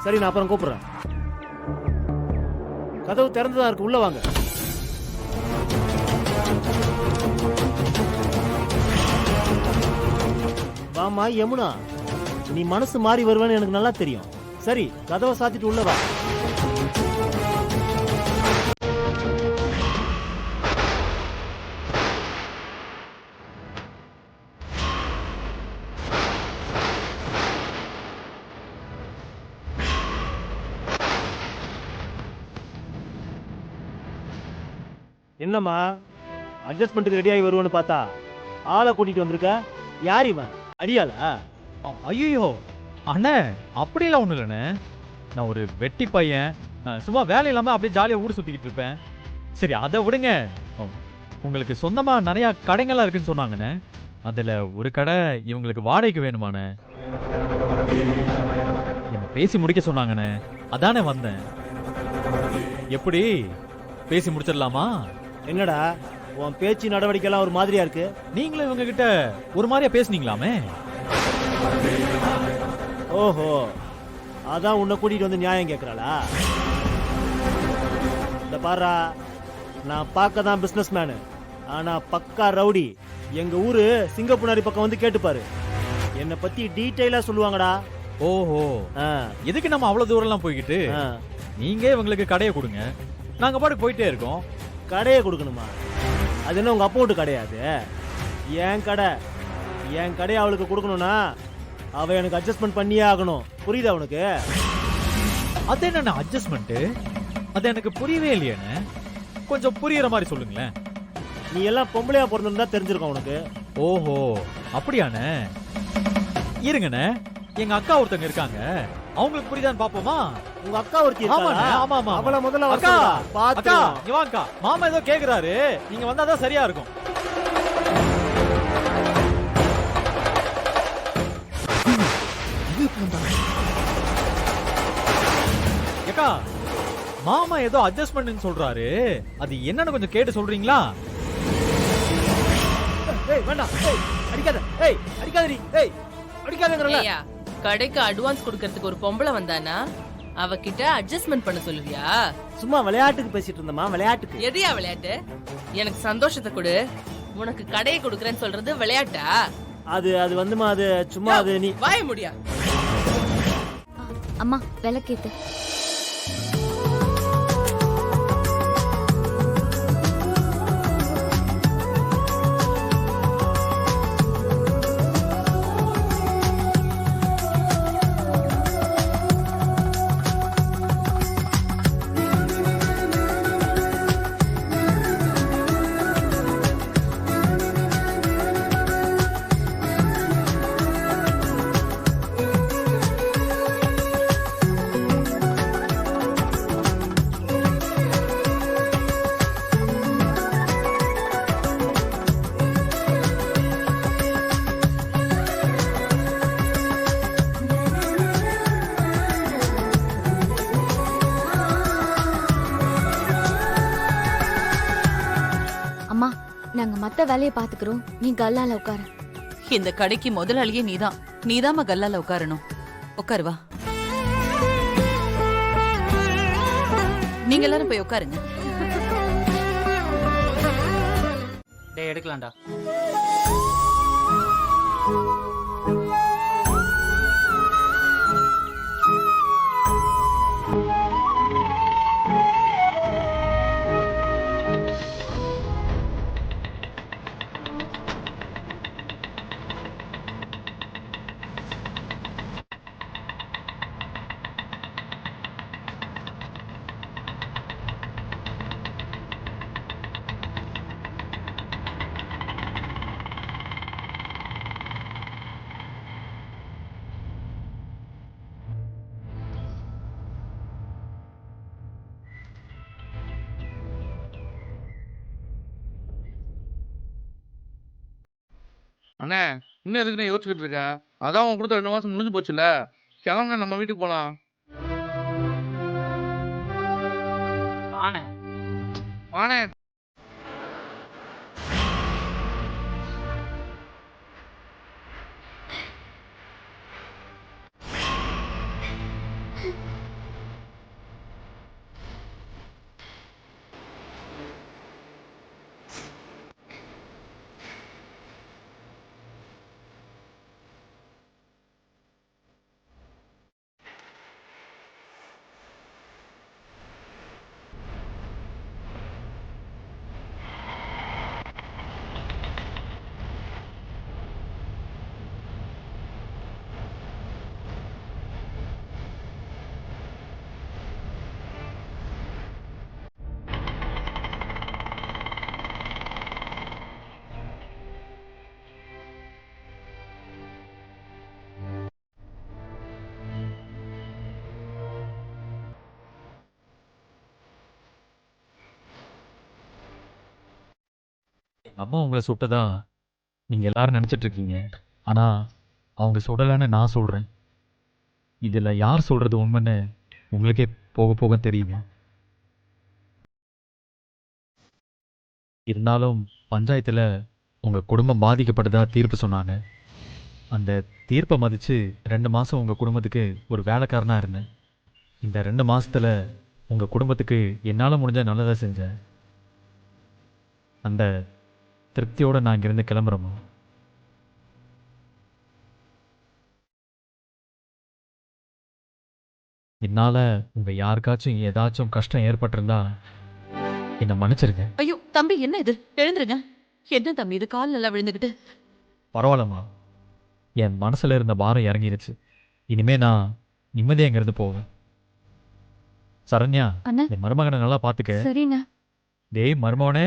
சரி, நான் அப்புறம் கூப்பிடுறேன். கதவு திறந்துதான் இருக்கு, உள்ள வாங்க. வாமா யமுனா, நீ மனசு மாறி வருவேன்னு எனக்கு நல்லா தெரியும். சரி, கதவை சாத்திட்டு உள்ள வா. என்னம்மா, அட்ஜஸ்ட்மெண்ட்டுக்கு ரெடி ஆகி வருவேன்னு பார்த்தா ஆளை கூட்டிட்டு வந்திருக்க. யார் இவன்? அடியாளா? ஐயோ அண்ணே, அப்படிலாம் ஒன்றும் இல்லைண்ணே. நான் ஒரு வெட்டி பையன், சும்மா வேலை இல்லாமல் அப்படியே ஜாலியாக ஊர் சுற்றிக்கிட்டு இருப்பேன். சரி அதை விடுங்க. உங்களுக்கு சொந்தமாக நிறையா கடைங்கள்லாம் இருக்குன்னு சொன்னாங்கண்ணே. அதில் ஒரு கடை இவங்களுக்கு வாடகைக்கு வேணுமாண்ணே. என்ன பேசி முடிக்க சொன்னாங்கண்ணே, அதானே வந்தேன். எப்படி பேசி முடிச்சிடலாமா? என்னடா உன் பேச்சு நடவடிக்கைலாம் ஒரு மாதிரியா இருக்கு. நீங்களும் இவங்க கிட்ட ஒரு மாதிரியா பேசுனீங்களாமே. ஓஹோ, அதான் உன்னை கூட்டிட்டு வந்து நியாயம் கேட்கறாளா? இந்த பாரா, நான் பார்க்க தான் பிசினஸ் மேனு, ஆனா பக்கா ரவுடி. எங்க ஊரு சிங்கப்பூனாரி பக்கம் வந்து கேட்டுப்பாரு, என்னை பத்தி டீட்டெயிலா சொல்லுவாங்கடா. ஓஹோ, எதுக்கு நம்ம அவ்வளவு தூரம்லாம் போய்கிட்டு? நீங்க இவங்களுக்கு கடையை கொடுங்க, நாங்க பாட்டு போயிட்டே இருக்கோம். கடையை கொடுக்கணுமா? அது என்ன உங்க அப்பா வீட்டு கிடையாது? என் கடை. என் கடையை அவளுக்கு கொடுக்கணும்னா அவ எனக்கு அட்ஜஸ்ட்மெண்ட் பண்ணியே ஆகணும். புரியுதா உனக்கு? அது என்ன அட்ஜஸ்ட்மெண்ட்? அது எனக்கு புரியவே இல்லையேன்னு. கொஞ்சம் புரியுற மாதிரி சொல்லுங்களேன். நீ எல்லாம் பொம்பளையா பிறந்திருந்தா தெரிஞ்சிருக்கும் உனக்கு. ஓஹோ, அப்படியானே. இருங்கண்ணே, எங்க அக்கா ஒருத்தங்க இருக்காங்க, அவங்களுக்கு புரியுதான்னு பாப்போமா? உங்க அக்கா ஒருத்தி ஆமா ஆமா. அவள முதல்ல அக்கா பாத்து அக்கா, மாமா ஏதோ கேக்குறாரு, நீங்க வந்தாதான் சரியா இருக்கும். அக்கா, மாமா ஏதோ அட்ஜஸ்ட்மெண்ட் சொல்றாரு, அது என்னன்னு கொஞ்சம் கேட்டு சொல்றீங்களா? வேண்டாம், அடிக்காத. அடிக்காதடி, அடிக்காதங்கறல. கடைக்கு அட்வான்ஸ் கொடுக்கிறதுக்கு ஒரு பொம்பளை வந்தானா அவகிட்ட அட்ஜஸ்ட்மெண்ட் பண்ண சொல்லுவியா? சும்மா விளையாட்டுக்கு பேசிட்டு இருந்தமா. விளையாட்டுக்கு? எதையா விளையாட்டு? எனக்கு சந்தோஷத்தை கொடு. உனக்கு கடையை கொடுக்கறேன்னு சொல்றது விளையாட்டா? அது வந்துமா, அது சும்மா. அது நீ வாய முடியா? அம்மா விளக்கேத்து. அம்மா, நாங்க மத்த வேலையை பாத்துக்கிறோம், நீ கல்லால உட்காரு. இந்த கடைக்கு முதலாளியே நீதான். நீதாம கல்லால உட்காரணும். உட்காரு வா. நீங்க எல்லாரும் போய் உட்காருங்க. டேய் எடுக்கலாம்டா. அண்ணே, இன்னும் எதுக்குண்ணே யோசிச்சுட்டு இருக்க? அதான் உன் கொடுத்த 2 மாசம் முடிஞ்சு போச்சுல. கிளம்புங்க, நம்ம வீட்டுக்கு போலாம். வாண்ணே. வாண்ணே. அம்மா உங்களை சுட்டதா நீங்கள் எல்லாரும் நினச்சிட்டு இருக்கீங்க. ஆனால் அவங்க சுடலைன்னு நான் சொல்கிறேன். இதில் யார் சொல்கிறது உண்மைன்னு உங்களுக்கே போக போக தெரியுங்க. இருந்தாலும் பஞ்சாயத்தில் உங்கள் குடும்பம் பாதிக்கப்பட்டதா தீர்ப்பு சொன்னாங்க. அந்த தீர்ப்பை மதித்து 2 மாதம் உங்கள் குடும்பத்துக்கு ஒரு வேலைக்காரனாக இருந்தேன். இந்த 2 மாதத்தில் உங்கள் குடும்பத்துக்கு என்னால் முடிஞ்ச நல்லதாக செஞ்சேன். அந்த திருப்தியோடு நான் இங்கேருந்து கிளம்புறோமா? என்னால் உங்கள் யாருக்காச்சும் ஏதாச்சும் கஷ்டம் ஏற்பட்டிருந்தா என்னை மன்னிச்சிருங்க. ஐயோ தம்பி, என்ன இது? எழுந்துருங்க. என்ன தம்பி இது? கால் நல்லா விழுந்துக்கிட்டு. பரவாயில்லம்மா, என் மனசில் இருந்த பாரம் இறங்கிருச்சு. இனிமே நான் நிம்மதியாக இங்கேருந்து போவேன். சரண்யா, அண்ணா. என் மருமகனை நல்லா பார்த்துக்க. சரிண்ணா. டேய் மருமகனே.